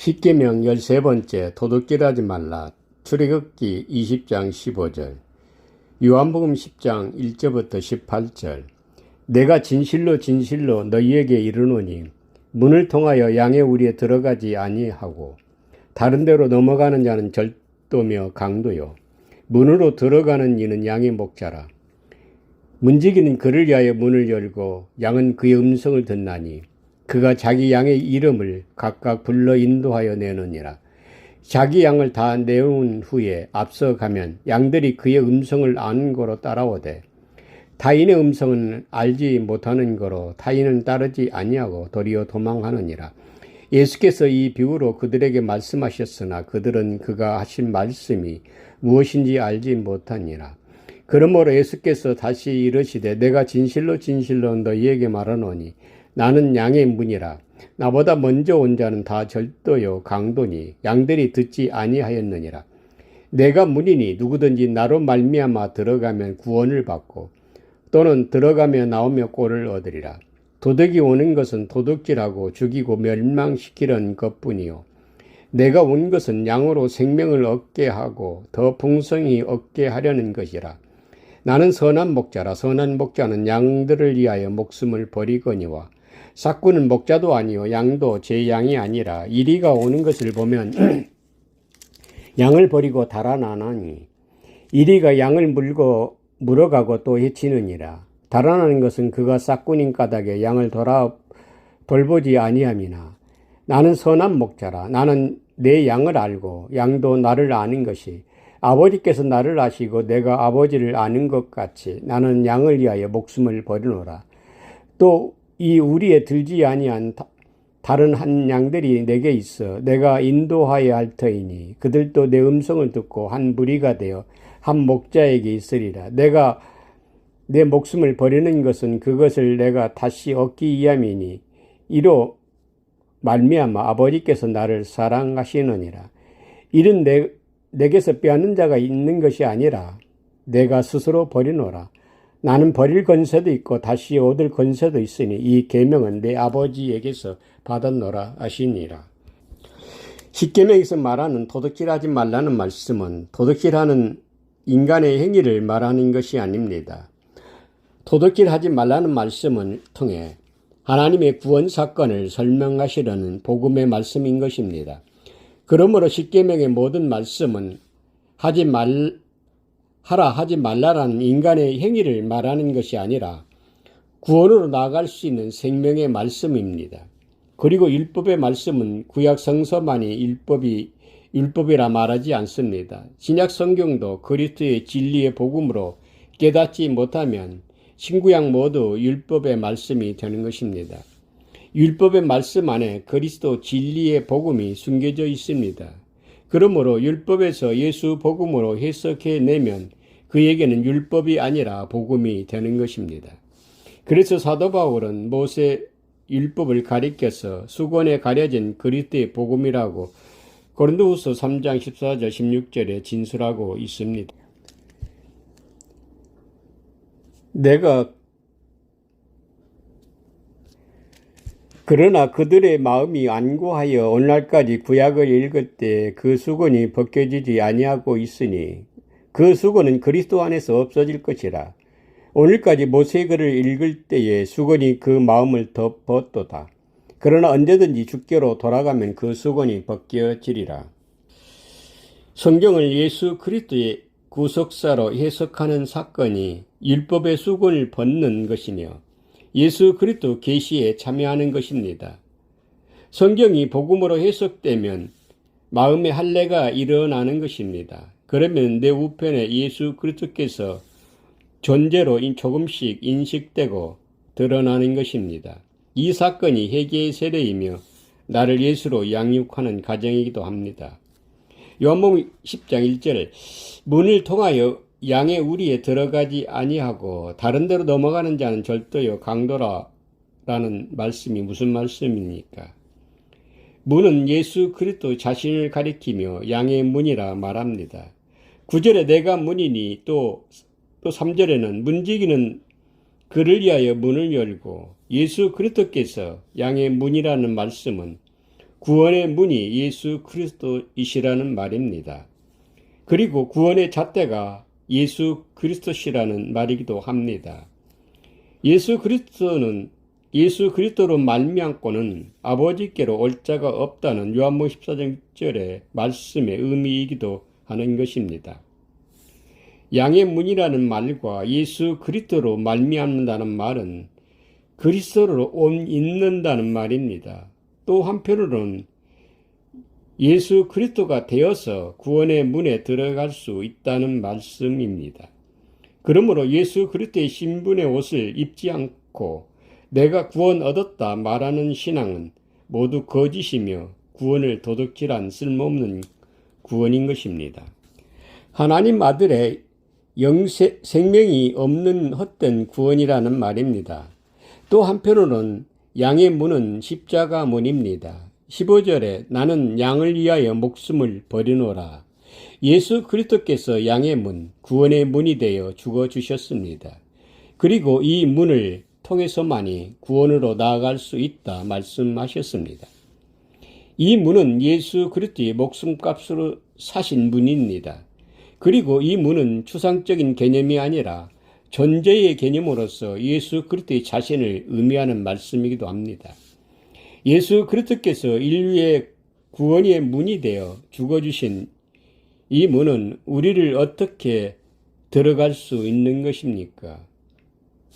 십계명 13번째 도둑질하지 말라. 출애굽기 20장 15절. 요한복음 10장 1절부터 18절. 내가 진실로 진실로 너희에게 이르노니 문을 통하여 양의 우리에 들어가지 아니하고 다른 데로 넘어가는 자는 절도며 강도요 문으로 들어가는 이는 양의 목자라. 문지기는 그를 위하여 문을 열고 양은 그의 음성을 듣나니 그가 자기 양의 이름을 각각 불러 인도하여 내느니라. 자기 양을 다 내온 후에 앞서가면 양들이 그의 음성을 아는 거로 따라오되 타인의 음성은 알지 못하는 거로 타인은 따르지 아니하고 도리어 도망하느니라. 예수께서 이 비유로 그들에게 말씀하셨으나 그들은 그가 하신 말씀이 무엇인지 알지 못하니라. 그러므로 예수께서 다시 이르시되 내가 진실로 진실로 너희에게 말하노니 나는 양의 문이라. 나보다 먼저 온 자는 다 절도요 강도니 양들이 듣지 아니하였느니라. 내가 문이니 누구든지 나로 말미암아 들어가면 구원을 받고 또는 들어가며 나오며 꼴을 얻으리라. 도둑이 오는 것은 도둑질하고 죽이고 멸망시키려는 것뿐이요 내가 온 것은 양으로 생명을 얻게 하고 더 풍성히 얻게 하려는 것이라. 나는 선한 목자라. 선한 목자는 양들을 위하여 목숨을 버리거니와 삭구는 목자도 아니요 양도 제 양이 아니라 이리가 오는 것을 보면 양을 버리고 달아나나니 이리가 양을 물어가고 또 해치느니라. 달아나는 것은 그가 삭구인 까닭에 양을 돌보지 아니함이나 나는 선한 목자라. 나는 내 양을 알고 양도 나를 아는 것이 아버지께서 나를 아시고 내가 아버지를 아는 것 같이 나는 양을 위하여 목숨을 버리노라. 또 이 우리에 들지 아니한 다른 한 양들이 내게 있어 내가 인도하여야 할 터이니 그들도 내 음성을 듣고 한 무리가 되어 한 목자에게 있으리라. 내가 내 목숨을 버리는 것은 그것을 내가 다시 얻기 위함이니 이로 말미암아 아버지께서 나를 사랑하시느니라. 이는 내게서 빼앗는 자가 있는 것이 아니라 내가 스스로 버리노라. 나는 버릴 권세도 있고 다시 얻을 권세도 있으니 이 계명은 내 아버지에게서 받았노라 하시니라. 십계명에서 말하는 도둑질하지 말라는 말씀은 도둑질하는 인간의 행위를 말하는 것이 아닙니다. 도둑질하지 말라는 말씀을 통해 하나님의 구원 사건을 설명하시려는 복음의 말씀인 것입니다. 그러므로 십계명의 모든 말씀은 하지 말라라는 인간의 행위를 말하는 것이 아니라 구원으로 나아갈 수 있는 생명의 말씀입니다. 그리고 율법의 말씀은 구약 성서만이 율법이라 말하지 않습니다. 신약 성경도 그리스도의 진리의 복음으로 깨닫지 못하면 신구약 모두 율법의 말씀이 되는 것입니다. 율법의 말씀 안에 그리스도 진리의 복음이 숨겨져 있습니다. 그러므로 율법에서 예수 복음으로 해석해내면 그에게는 율법이 아니라 복음이 되는 것입니다. 그래서 사도 바울은 모세 율법을 가리켜서 수건에 가려진 그리스도의 복음이라고 고린도후서 3장 14절 16절에 진술하고 있습니다. 그러나 그들의 마음이 완고하여 오늘날까지 구약을 읽을 때 그 수건이 벗겨지지 아니하고 있으니 그 수건은 그리스도 안에서 없어질 것이라. 오늘까지 모세글을 읽을 때에 수건이 그 마음을 덮었도다. 그러나 언제든지 주께로 돌아가면 그 수건이 벗겨지리라. 성경을 예수 그리스도의 구속사로 해석하는 사건이 율법의 수건을 벗는 것이며 예수 그리스도 계시에 참여하는 것입니다. 성경이 복음으로 해석되면 마음의 할례가 일어나는 것입니다. 그러면 내 우편에 예수 그리스도께서 존재로 조금씩 인식되고 드러나는 것입니다. 이 사건이 회개의 세례이며 나를 예수로 양육하는 과정이기도 합니다. 요한복음 10장 1절 문을 통하여 양의 우리에 들어가지 아니하고 다른 데로 넘어가는 자는 절도요 강도라라는 말씀이 무슨 말씀입니까? 문은 예수 그리스도 자신을 가리키며 양의 문이라 말합니다. 9절에 내가 문이니 또 3절에는 문지기는 그를 위하여 문을 열고 예수 그리스도께서 양의 문이라는 말씀은 구원의 문이 예수 그리스도이시라는 말입니다. 그리고 구원의 잣대가 예수 그리스도시라는 말이기도 합니다. 예수 그리스도로 말미암고는 아버지께로 올 자가 없다는 요한복음 14장 6절의 말씀의 의미이기도 하는 것입니다. 양의 문이라는 말과 예수 그리스도로 말미암는다는 말은 그리스도로 있는다는 말입니다. 또 한편으로는 예수 그리스도가 되어서 구원의 문에 들어갈 수 있다는 말씀입니다. 그러므로 예수 그리스도의 신분의 옷을 입지 않고 내가 구원 얻었다 말하는 신앙은 모두 거짓이며 구원을 도둑질한 쓸모없는 구원인 것입니다. 하나님 아들의 생명이 없는 헛된 구원이라는 말입니다. 또 한편으로는 양의 문은 십자가 문입니다. 15절에 나는 양을 위하여 목숨을 버리노라. 예수 그리스도께서 양의 문, 구원의 문이 되어 죽어주셨습니다. 그리고 이 문을 통해서만이 구원으로 나아갈 수 있다 말씀하셨습니다. 이 문은 예수 그리스도의 목숨값으로 사신 문입니다. 그리고 이 문은 추상적인 개념이 아니라 존재의 개념으로서 예수 그리스도의 자신을 의미하는 말씀이기도 합니다. 예수 그리스도께서 인류의 구원의 문이 되어 죽어주신 이 문은 우리를 어떻게 들어갈 수 있는 것입니까?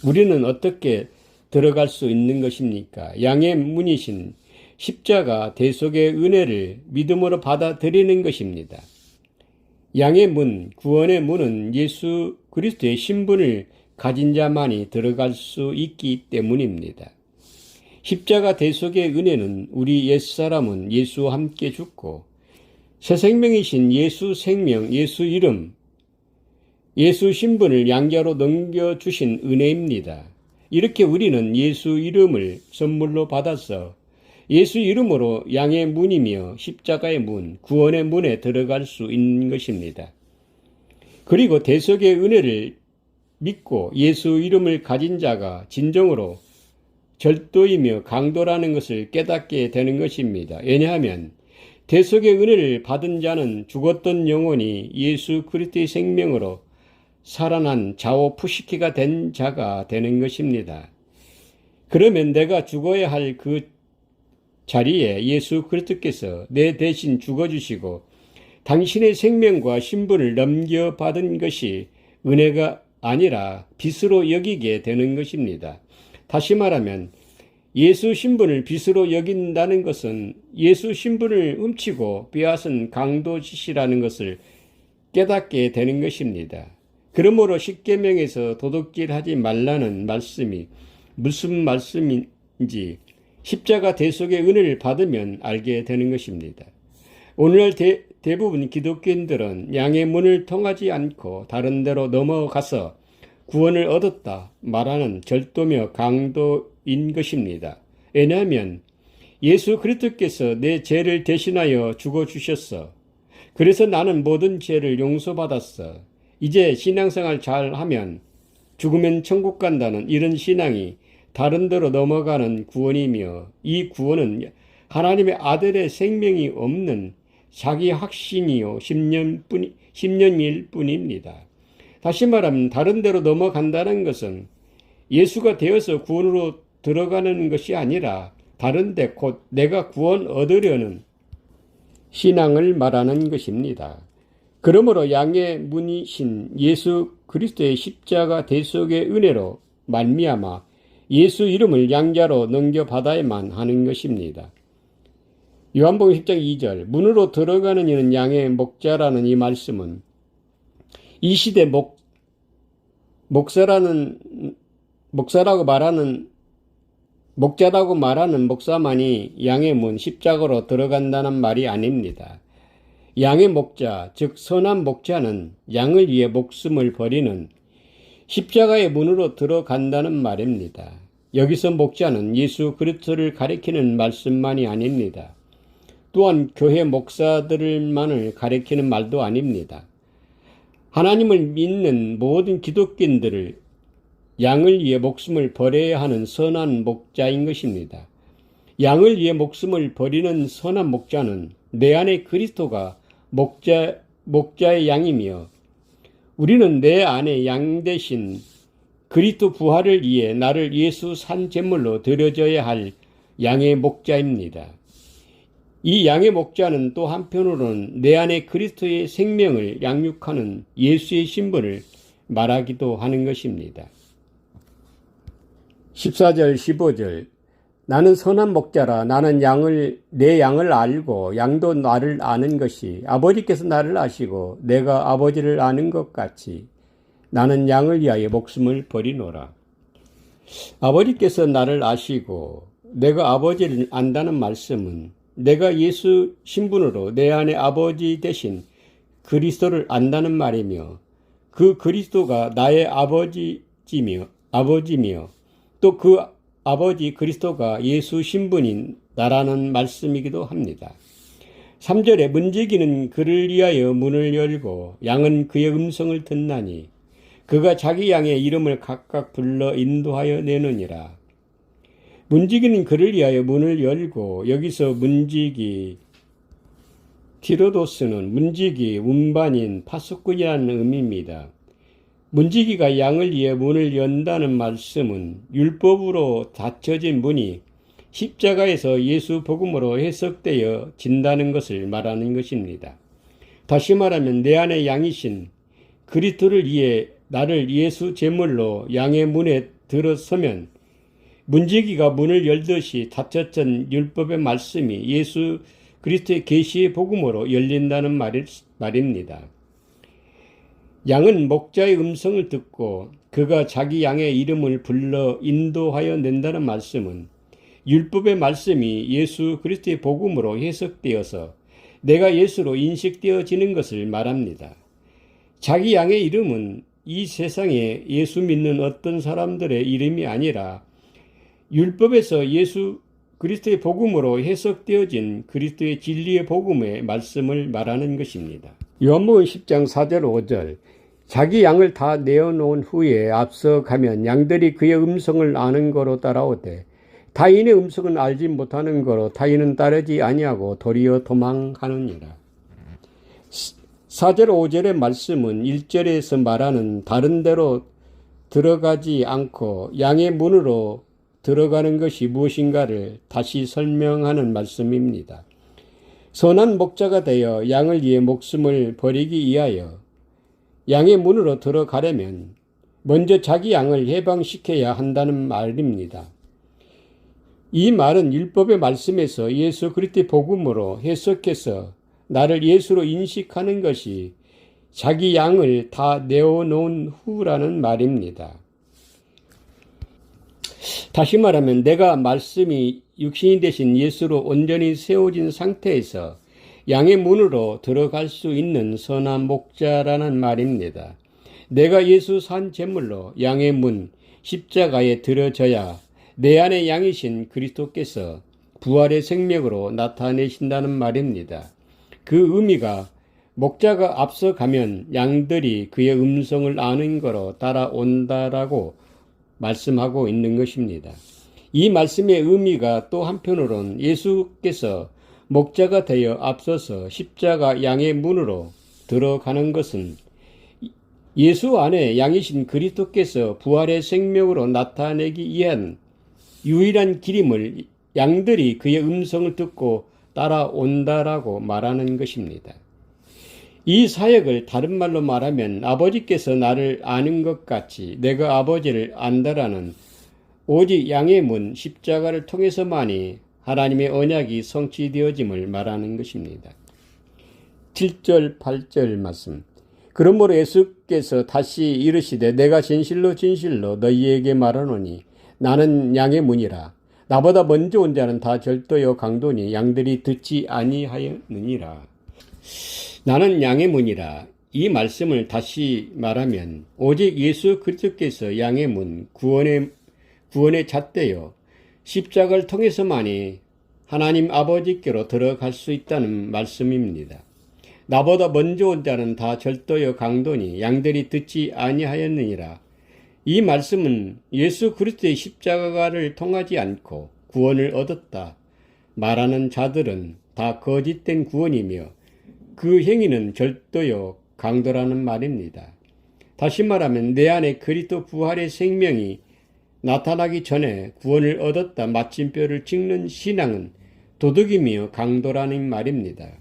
우리는 어떻게 들어갈 수 있는 것입니까? 양의 문이신 십자가 대속의 은혜를 믿음으로 받아들이는 것입니다. 양의 문, 구원의 문은 예수 그리스도의 신분을 가진 자만이 들어갈 수 있기 때문입니다. 십자가 대속의 은혜는 우리 옛사람은 예수와 함께 죽고 새 생명이신 예수 생명, 예수 이름, 예수 신분을 양자로 넘겨주신 은혜입니다. 이렇게 우리는 예수 이름을 선물로 받아서 예수 이름으로 양의 문이며 십자가의 문, 구원의 문에 들어갈 수 있는 것입니다. 그리고 대속의 은혜를 믿고 예수 이름을 가진 자가 진정으로 절도이며 강도라는 것을 깨닫게 되는 것입니다. 왜냐하면 대속의 은혜를 받은 자는 죽었던 영혼이 예수 그리스도의 생명으로 살아난 자오푸시키가 된 자가 되는 것입니다. 그러면 내가 죽어야 할 그 자리에 예수 그리스도께서 내 대신 죽어주시고 당신의 생명과 신분을 넘겨받은 것이 은혜가 아니라 빚으로 여기게 되는 것입니다. 다시 말하면 예수 신분을 빚으로 여긴다는 것은 예수 신분을 훔치고 빼앗은 강도짓이라는 것을 깨닫게 되는 것입니다. 그러므로 십계명에서 도둑질하지 말라는 말씀이 무슨 말씀인지 십자가 대속의 은혜를 받으면 알게 되는 것입니다. 오늘날 대부분 기독교인들은 양의 문을 통하지 않고 다른 데로 넘어가서 구원을 얻었다 말하는 절도며 강도인 것입니다. 왜냐하면 예수 그리스도께서 내 죄를 대신하여 죽어주셨어. 그래서 나는 모든 죄를 용서받았어. 이제 신앙생활 잘하면 죽으면 천국 간다는 이런 신앙이 다른 데로 넘어가는 구원이며 이 구원은 하나님의 아들의 생명이 없는 자기 확신이요 10년일 뿐입니다. 다시 말하면 다른 데로 넘어간다는 것은 예수가 되어서 구원으로 들어가는 것이 아니라 다른 데 곧 내가 구원 얻으려는 신앙을 말하는 것입니다. 그러므로 양의 문이신 예수 그리스도의 십자가 대속의 은혜로 말미암아 예수 이름을 양자로 넘겨받아야만 하는 것입니다. 요한복음 10장 2절 문으로 들어가는 이는 양의 목자라는 이 말씀은 이 시대 목자라고 말하는 목사만이 양의 문 십자가로 들어간다는 말이 아닙니다. 양의 목자, 즉 선한 목자는 양을 위해 목숨을 버리는 십자가의 문으로 들어간다는 말입니다. 여기서 목자는 예수 그리스도를 가리키는 말씀만이 아닙니다. 또한 교회 목사들만을 가리키는 말도 아닙니다. 하나님을 믿는 모든 기독교인들을 양을 위해 목숨을 버려야 하는 선한 목자인 것입니다. 양을 위해 목숨을 버리는 선한 목자는 내 안에 그리스도가 목자의 양이며 우리는 내 안에 양 대신 그리스도 부활을 위해 나를 예수 산 제물로 드려져야 할 양의 목자입니다. 이 양의 목자는 또 한편으로는 내 안에 그리스도의 생명을 양육하는 예수의 신분을 말하기도 하는 것입니다. 14절 15절 나는 선한 목자라 나는 내 양을 알고 양도 나를 아는 것이 아버지께서 나를 아시고 내가 아버지를 아는 것 같이 나는 양을 위하여 목숨을 버리노라. 아버지께서 나를 아시고 내가 아버지를 안다는 말씀은 내가 예수 신분으로 내 안에 아버지 대신 그리스도를 안다는 말이며 그 그리스도가 나의 아버지며 또 그 아버지 그리스도가 예수 신분인 나라는 말씀이기도 합니다. 3절에 문지기는 그를 위하여 문을 열고 양은 그의 음성을 듣나니 그가 자기 양의 이름을 각각 불러 인도하여 내느니라. 문지기는 그를 위하여 문을 열고 여기서 문지기 티로도스는 문지기 운반인 파수꾼이라는 의미입니다. 문지기가 양을 위해 문을 연다는 말씀은 율법으로 닫혀진 문이 십자가에서 예수 복음으로 해석되어 진다는 것을 말하는 것입니다. 다시 말하면 내 안에 양이신 그리스도를 위해 나를 예수 제물로 양의 문에 들어서면 문지기가 문을 열듯이 닫혔던 율법의 말씀이 예수 그리스도의 계시의 복음으로 열린다는 말입니다. 양은 목자의 음성을 듣고 그가 자기 양의 이름을 불러 인도하여 낸다는 말씀은 율법의 말씀이 예수 그리스도의 복음으로 해석되어서 내가 예수로 인식되어지는 것을 말합니다. 자기 양의 이름은 이 세상에 예수 믿는 어떤 사람들의 이름이 아니라 율법에서 예수 그리스도의 복음으로 해석되어진 그리스도의 진리의 복음의 말씀을 말하는 것입니다. 요한복음 10장 4절 5절 자기 양을 다 내어놓은 후에 앞서가면 양들이 그의 음성을 아는 거로 따라오되 타인의 음성은 알지 못하는 거로 타인은 따르지 아니하고 도리어 도망하느니라. 4절 5절의 말씀은 1절에서 말하는 다른 데로 들어가지 않고 양의 문으로 들어가는 것이 무엇인가를 다시 설명하는 말씀입니다. 선한 목자가 되어 양을 위해 목숨을 버리기 위하여 양의 문으로 들어가려면 먼저 자기 양을 해방시켜야 한다는 말입니다. 이 말은 율법의 말씀에서 예수 그리스도의 복음으로 해석해서 나를 예수로 인식하는 것이 자기 양을 다 내어놓은 후라는 말입니다. 다시 말하면 내가 말씀이 육신이 되신 예수로 온전히 세워진 상태에서 양의 문으로 들어갈 수 있는 선한 목자라는 말입니다. 내가 예수 산 제물로 양의 문, 십자가에 들어져야 내 안에 양이신 그리스도께서 부활의 생명으로 나타내신다는 말입니다. 그 의미가 목자가 앞서가면 양들이 그의 음성을 아는 거로 따라온다라고 말씀하고 있는 것입니다. 이 말씀의 의미가 또 한편으로는 예수께서 목자가 되어 앞서서 십자가 양의 문으로 들어가는 것은 예수 안에 양이신 그리스도께서 부활의 생명으로 나타내기 위한 유일한 길임을 양들이 그의 음성을 듣고 따라온다라고 말하는 것입니다. 이 사역을 다른 말로 말하면 아버지께서 나를 아는 것 같이 내가 아버지를 안다라는 오직 양의 문 십자가를 통해서만이 하나님의 언약이 성취되어짐을 말하는 것입니다. 7절 8절 말씀 그러므로 예수께서 다시 이르시되 내가 진실로 진실로 너희에게 말하노니 나는 양의 문이라 나보다 먼저 온 자는 다 절도요 강도니 양들이 듣지 아니하였느니라. 나는 양의 문이라. 이 말씀을 다시 말하면 오직 예수 그리스도께서 양의 문, 구원의 잣대요 십자가를 통해서만이 하나님 아버지께로 들어갈 수 있다는 말씀입니다. 나보다 먼저 온 자는 다 절도요 강도니 양들이 듣지 아니하였느니라. 이 말씀은 예수 그리스도의 십자가를 통하지 않고 구원을 얻었다 말하는 자들은 다 거짓된 구원이며 그 행위는 절도요 강도라는 말입니다. 다시 말하면 내 안에 그리스도 부활의 생명이 나타나기 전에 구원을 얻었다 마침표를 찍는 신앙은 도둑이며 강도라는 말입니다.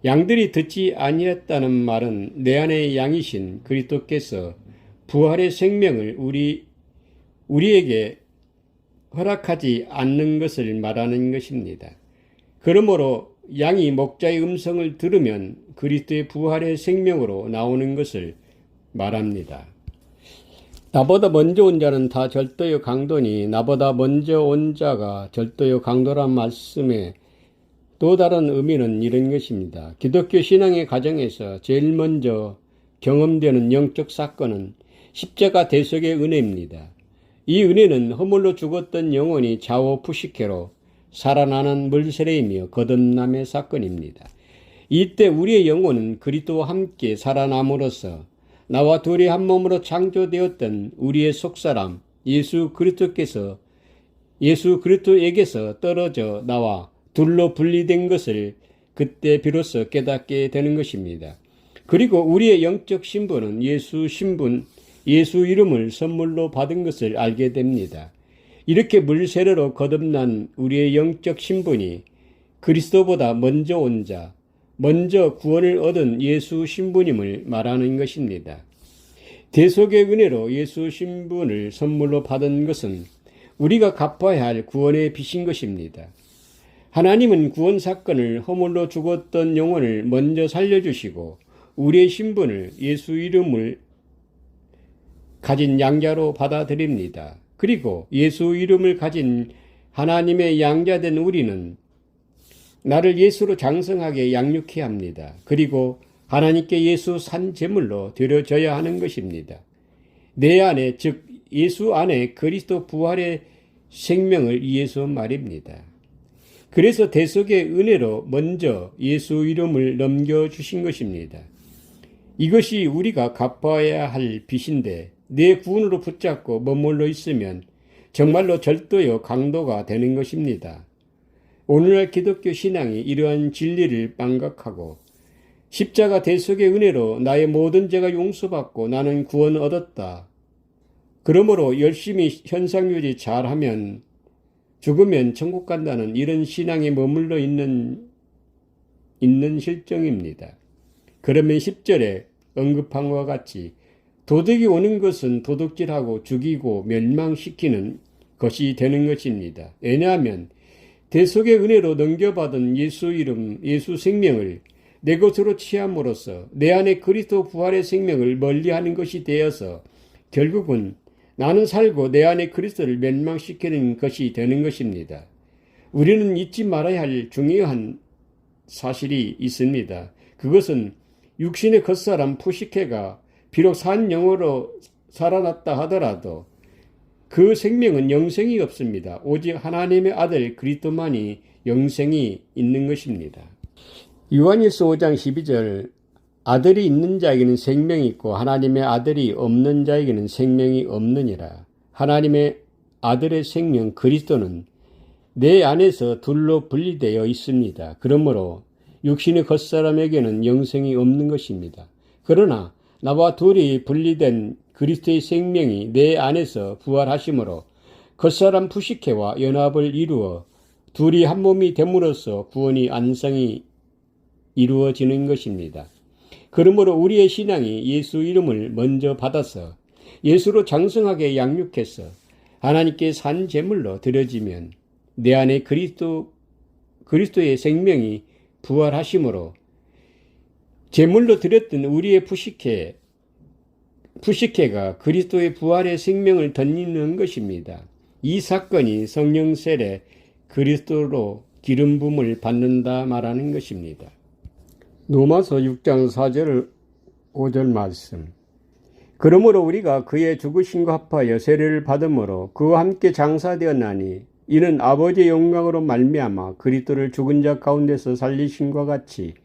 양들이 듣지 아니했다는 말은 내 안에 양이신 그리스도께서 부활의 생명을 우리에게 허락하지 않는 것을 말하는 것입니다. 그러므로 양이 목자의 음성을 들으면 그리스도의 부활의 생명으로 나오는 것을 말합니다. 나보다 먼저 온 자는 다 절도요 강도니 나보다 먼저 온 자가 절도요 강도란 말씀에 또 다른 의미는 이런 것입니다. 기독교 신앙의 과정에서 제일 먼저 경험되는 영적 사건은 십자가 대속의 은혜입니다. 이 은혜는 허물로 죽었던 영혼이 좌우푸시케로 살아나는 물세례이며 거듭남의 사건입니다. 이때 우리의 영혼은 그리스도와 함께 살아남으로써 나와 둘이 한 몸으로 창조되었던 우리의 속사람 예수 그리스도에게서 떨어져 나와 둘로 분리된 것을 그때 비로소 깨닫게 되는 것입니다. 그리고 우리의 영적 신분은 예수 이름을 선물로 받은 것을 알게 됩니다. 이렇게 물세례로 거듭난 우리의 영적 신분이 그리스도보다 먼저 온 자, 먼저 구원을 얻은 예수 신분임을 말하는 것입니다. 대속의 은혜로 예수 신분을 선물로 받은 것은 우리가 갚아야 할 구원의 빚인 것입니다. 하나님은 구원 사건을 허물로 죽었던 영혼을 먼저 살려주시고 우리의 신분을 예수 이름을 가진 양자로 받아들입니다. 그리고 예수 이름을 가진 하나님의 양자된 우리는 나를 예수로 장성하게 양육해야 합니다. 그리고 하나님께 예수 산 제물로 드려져야 하는 것입니다. 내 안에 즉 예수 안에 그리스도 부활의 생명을 위해서 말입니다. 그래서 대속의 은혜로 먼저 예수 이름을 넘겨주신 것입니다. 이것이 우리가 갚아야 할 빚인데 내 구원으로 붙잡고 머물러 있으면 정말로 절도요 강도가 되는 것입니다. 오늘날 기독교 신앙이 이러한 진리를 망각하고 십자가 대속의 은혜로 나의 모든 죄가 용서받고 나는 구원 얻었다. 그러므로 열심히 현상유지 잘하면 죽으면 천국 간다는 이런 신앙에 머물러 있는 실정입니다. 그러면 10절에 언급한 것과 같이 도둑이 오는 것은 도둑질하고 죽이고 멸망시키는 것이 되는 것입니다. 왜냐하면 대속의 은혜로 넘겨받은 예수 이름, 예수 생명을 내 것으로 취함으로써 내 안에 그리스도 부활의 생명을 멀리하는 것이 되어서 결국은 나는 살고 내 안에 그리스도를 멸망시키는 것이 되는 것입니다. 우리는 잊지 말아야 할 중요한 사실이 있습니다. 그것은 육신의 겉사람 푸시케가 비록 산 영으로 살아났다 하더라도 그 생명은 영생이 없습니다. 오직 하나님의 아들 그리스도만이 영생이 있는 것입니다. 요한일서 5장 12절 아들이 있는 자에게는 생명이 있고 하나님의 아들이 없는 자에게는 생명이 없느니라. 하나님의 아들의 생명 그리스도는 내 안에서 둘로 분리되어 있습니다. 그러므로 육신의 겉사람에게는 영생이 없는 것입니다. 그러나 나와 둘이 분리된 그리스도의 생명이 내 안에서 부활하심으로 겉사람 푸시케와 연합을 이루어 둘이 한 몸이 됨으로써 구원이 안성이 이루어지는 것입니다. 그러므로 우리의 신앙이 예수 이름을 먼저 받아서 예수로 장성하게 양육해서 하나님께 산 제물로 드려지면 내 안에 그리스도의 생명이 부활하심으로 제물로 드렸던 우리의 푸시케가 그리스도의 부활의 생명을 덧입는 것입니다. 이 사건이 성령 세례 그리스도로 기름 부음을 받는다 말하는 것입니다. 로마서 6장 4절 5절 말씀. 그러므로 우리가 그의 죽으심과 합하여 세례를 받음으로 그와 함께 장사되었나니 이는 아버지의 영광으로 말미암아 그리스도를 죽은 자 가운데서 살리심과 같이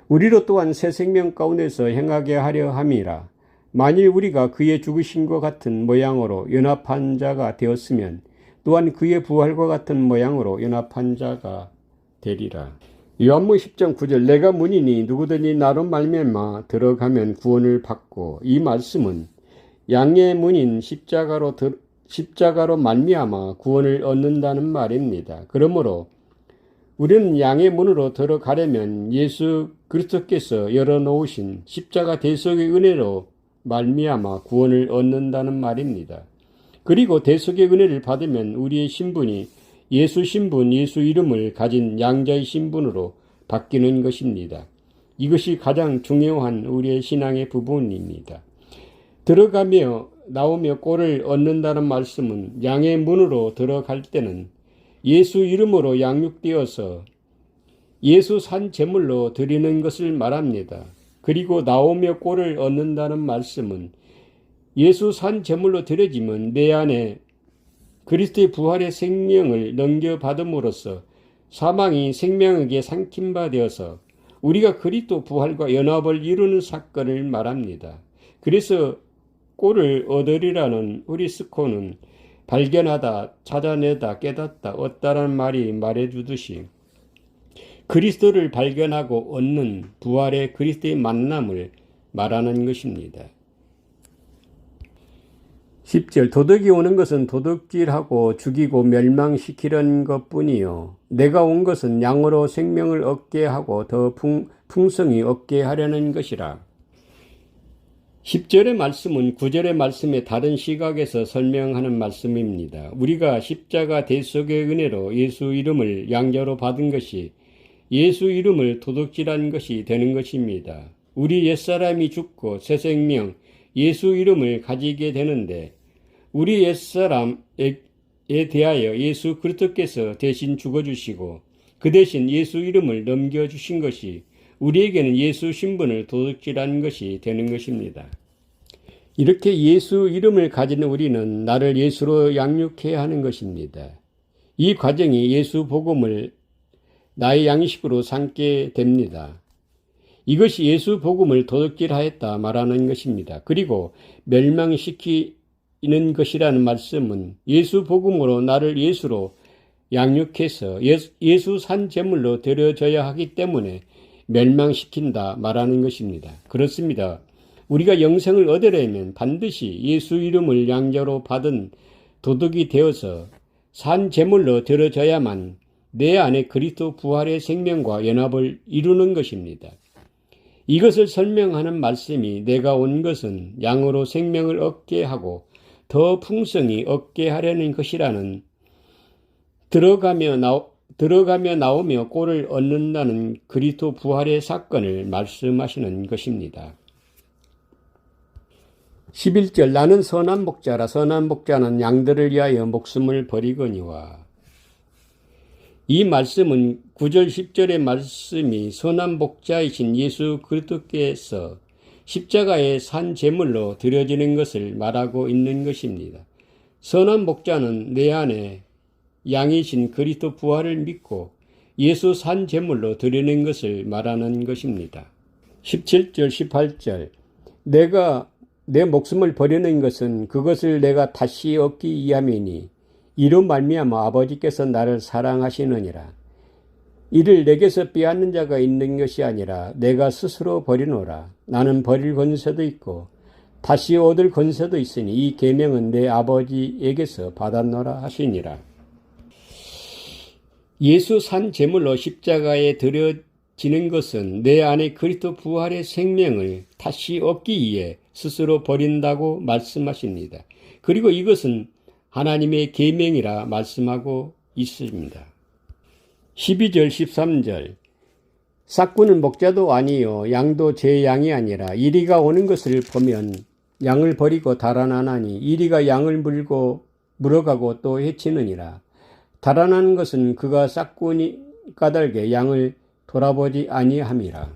우리로 또한 새 생명 가운데서 행하게 하려 함이라. 만일 우리가 그의 죽으심과 같은 모양으로 연합한 자가 되었으면 또한 그의 부활과 같은 모양으로 연합한 자가 되리라. 요한복음 10장 9절 내가 문이니 누구든지 나로 말미암아 들어가면 구원을 받고, 이 말씀은 양의 문인 십자가로 말미암아 구원을 얻는다는 말입니다. 그러므로 우리는 양의 문으로 들어가려면 예수 그리스도께서 열어놓으신 십자가 대속의 은혜로 말미암아 구원을 얻는다는 말입니다. 그리고 대속의 은혜를 받으면 우리의 신분이 예수 신분, 예수 이름을 가진 양자의 신분으로 바뀌는 것입니다. 이것이 가장 중요한 우리의 신앙의 부분입니다. 들어가며 나오며 꼴을 얻는다는 말씀은 양의 문으로 들어갈 때는 예수 이름으로 양육되어서 예수 산 제물로 드리는 것을 말합니다. 그리고 나오며 꼴을 얻는다는 말씀은 예수 산 제물로 드려지면 내 안에 그리스도의 부활의 생명을 넘겨받음으로써 사망이 생명에게 삼킨 바 되어서 우리가 그리스도 부활과 연합을 이루는 사건을 말합니다. 그래서 꼴을 얻으리라는 후리스코는 발견하다, 찾아내다, 깨닫다, 얻다라는 말이 말해주듯이 그리스도를 발견하고 얻는 부활의 그리스도의 만남을 말하는 것입니다. 10절 도둑이 오는 것은 도둑질하고 죽이고 멸망시키려는 것뿐이요 내가 온 것은 양으로 생명을 얻게 하고 더 풍성히 얻게 하려는 것이라. 10절의 말씀은 9절의 말씀의 다른 시각에서 설명하는 말씀입니다. 우리가 십자가 대속의 은혜로 예수 이름을 양자로 받은 것이 예수 이름을 도둑질한 것이 되는 것입니다. 우리 옛사람이 죽고 새 생명, 예수 이름을 가지게 되는데 우리 옛사람에 대하여 예수 그리스도께서 대신 죽어주시고 그 대신 예수 이름을 넘겨주신 것이 우리에게는 예수 신분을 도둑질한 것이 되는 것입니다. 이렇게 예수 이름을 가진 우리는 나를 예수로 양육해야 하는 것입니다. 이 과정이 예수 복음을 나의 양식으로 삼게 됩니다. 이것이 예수 복음을 도둑질하였다 말하는 것입니다. 그리고 멸망시키는 것이라는 말씀은 예수 복음으로 나를 예수로 양육해서 예수 산 제물로 드려져야 하기 때문에 멸망시킨다 말하는 것입니다. 그렇습니다. 우리가 영생을 얻으려면 반드시 예수 이름을 양자로 받은 도둑이 되어서 산 제물로 드려져야만 내 안에 그리스도 부활의 생명과 연합을 이루는 것입니다. 이것을 설명하는 말씀이 내가 온 것은 양으로 생명을 얻게 하고 더 풍성히 얻게 하려는 것이라는 들어가며 나오며 꼴을 얻는다는 그리스도 부활의 사건을 말씀하시는 것입니다. 11절 나는 선한 목자라 선한 목자는 양들을 위하여 목숨을 버리거니와. 이 말씀은 9절 10절의 말씀이 선한 목자이신 예수 그리스도께서 십자가의 산 제물로 드려지는 것을 말하고 있는 것입니다. 선한 목자는 내 안에 양이신 그리스도 부활을 믿고 예수 산 제물로 드리는 것을 말하는 것입니다. 17절 18절 내가 내 목숨을 버리는 것은 그것을 내가 다시 얻기 위함이니 이로 말미암아 아버지께서 나를 사랑하시느니라. 이를 내게서 빼앗는 자가 있는 것이 아니라 내가 스스로 버리노라. 나는 버릴 권세도 있고 다시 얻을 권세도 있으니 이 계명은 내 아버지에게서 받았노라 하시니라. 예수 산 제물로 십자가에 드려지는 것은 내 안에 그리스도 부활의 생명을 다시 얻기 위해 스스로 버린다고 말씀하십니다. 그리고 이것은 하나님의 계명이라 말씀하고 있습니다. 12절 13절 삭구는 목자도 아니요 양도 제 양이 아니라 이리가 오는 것을 보면 양을 버리고 달아나나니 이리가 양을 물어가고 또 해치느니라. 달아나는 것은 그가 삭군이 까닭에 양을 돌아보지 아니함이라.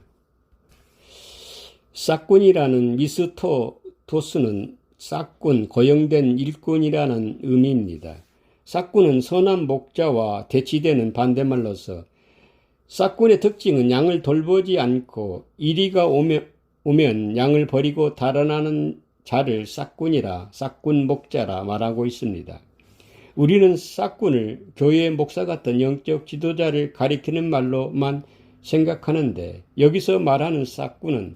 삭군이라는 미스토토스는 삭군, 고용된 일꾼이라는 의미입니다. 삭군은 선한 목자와 대치되는 반대말로서 삭군의 특징은 양을 돌보지 않고 이리가 오면 양을 버리고 달아나는 자를 삭군이라 삭군 목자라 말하고 있습니다. 우리는 싹군을 교회의 목사 같은 영적 지도자를 가리키는 말로만 생각하는데 여기서 말하는 싹군은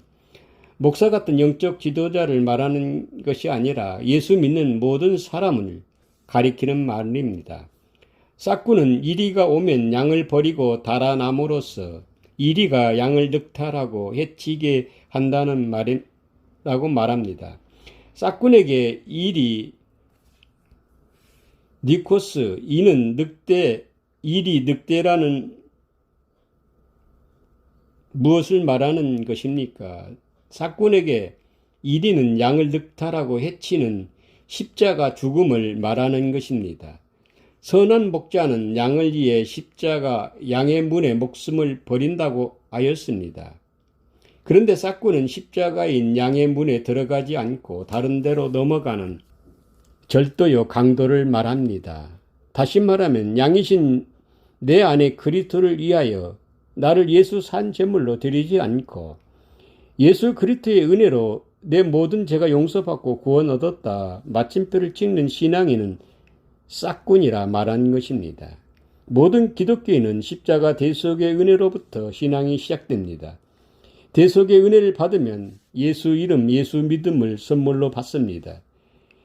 목사 같은 영적 지도자를 말하는 것이 아니라 예수 믿는 모든 사람을 가리키는 말입니다. 싹군은 이리가 오면 양을 버리고 달아남으로써 이리가 양을 늑탈하고 해치게 한다는 말이라고 말합니다. 싹군에게 일이 니코스, 이는 늑대, 일이 늑대라는 무엇을 말하는 것입니까? 싹군에게 이리는 양을 늑탈하고 해치는 십자가 죽음을 말하는 것입니다. 선한 목자는 양을 위해 십자가 양의 문에 목숨을 버린다고 하였습니다. 그런데 싹군은 십자가인 양의 문에 들어가지 않고 다른 데로 넘어가는 절도요 강도를 말합니다. 다시 말하면 양이신 내 안에 그리스도를 위하여 나를 예수 산 제물로 드리지 않고 예수 그리스도의 은혜로 내 모든 죄가 용서받고 구원 얻었다 마침표를 찍는 신앙인은 싹군이라 말한 것입니다. 모든 기독교인은 십자가 대속의 은혜로부터 신앙이 시작됩니다. 대속의 은혜를 받으면 예수 이름, 예수 믿음을 선물로 받습니다.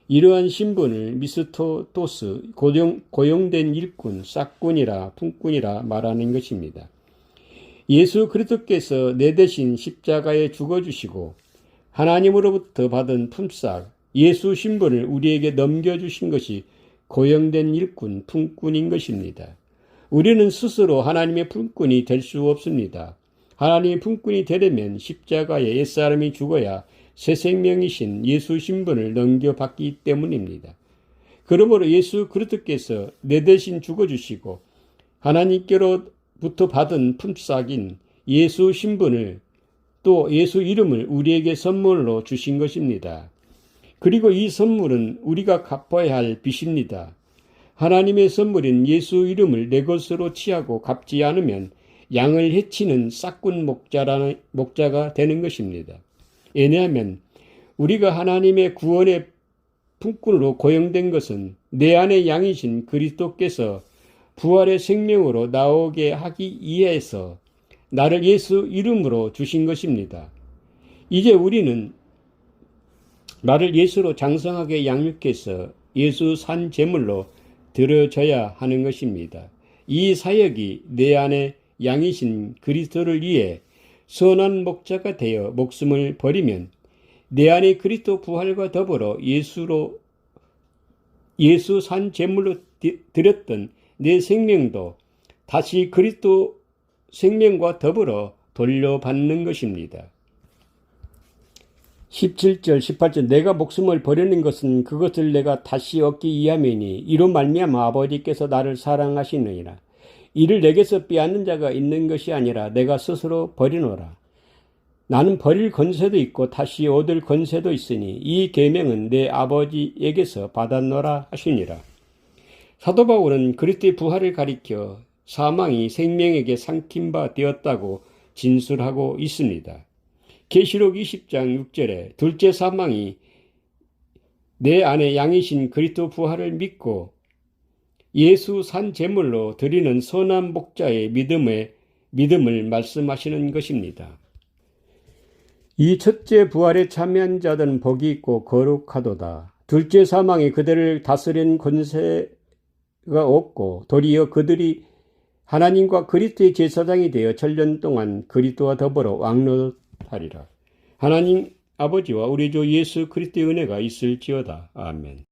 이러한 신분을 미스토토스, 고용된 일꾼, 싹군이라 품꾼이라 말하는 것입니다. 예수 그리스도께서 내 대신 십자가에 죽어주시고 하나님으로부터 받은 품삯, 예수 신분을 우리에게 넘겨주신 것이 고용된 일꾼, 품꾼인 것입니다. 우리는 스스로 하나님의 품꾼이 될 수 없습니다. 하나님의 품꾼이 되려면 십자가에 옛사람이 죽어야 새 생명이신 예수 신분을 넘겨받기 때문입니다. 그러므로 예수 그리스도께서 내 대신 죽어주시고 하나님께로부터 받은 품삯인 예수 신분을 또 예수 이름을 우리에게 선물로 주신 것입니다. 그리고 이 선물은 우리가 갚아야 할 빚입니다. 하나님의 선물인 예수 이름을 내 것으로 취하고 갚지 않으면 양을 해치는 싹군 목자가 되는 것입니다. 왜냐하면 우리가 하나님의 구원의 품꾼으로 고용된 것은 내 안에 양이신 그리스도께서 부활의 생명으로 나오게 하기 위해서 나를 예수 이름으로 주신 것입니다. 이제 우리는 나를 예수로 장성하게 양육해서 예수 산 제물로 드려져야 하는 것입니다. 이 사역이 내 안에 양이신 그리스도를 위해 선한 목자가 되어 목숨을 버리면 내 안에 그리스도 부활과 더불어 예수 산 제물로 드렸던 내 생명도 다시 그리스도 생명과 더불어 돌려받는 것입니다. 17절 18절 내가 목숨을 버리는 것은 그것을 내가 다시 얻기 위함이니 이로 말미암아 아버지께서 나를 사랑하시느니라. 이를 내게서 빼앗는 자가 있는 것이 아니라 내가 스스로 버리노라. 나는 버릴 권세도 있고 다시 얻을 권세도 있으니 이 계명은 내 아버지에게서 받았노라 하시니라. 사도 바울은 그리스도의 부활을 가리켜 사망이 생명에게 삼킨 바 되었다고 진술하고 있습니다. 계시록 20장 6절에 둘째 사망이 내 안에 양이신 그리스도 부활을 믿고 예수 산 제물로 드리는 선한 목자의 믿음을 말씀하시는 것입니다. 이 첫째 부활에 참여한 자들은 복이 있고 거룩하도다. 둘째 사망이 그들을 다스린 권세가 없고 도리어 그들이 하나님과 그리스도의 제사장이 되어 천년 동안 그리스도와 더불어 왕노하리라. 하나님 아버지와 우리 주 예수 그리스도의 은혜가 있을지어다. 아멘.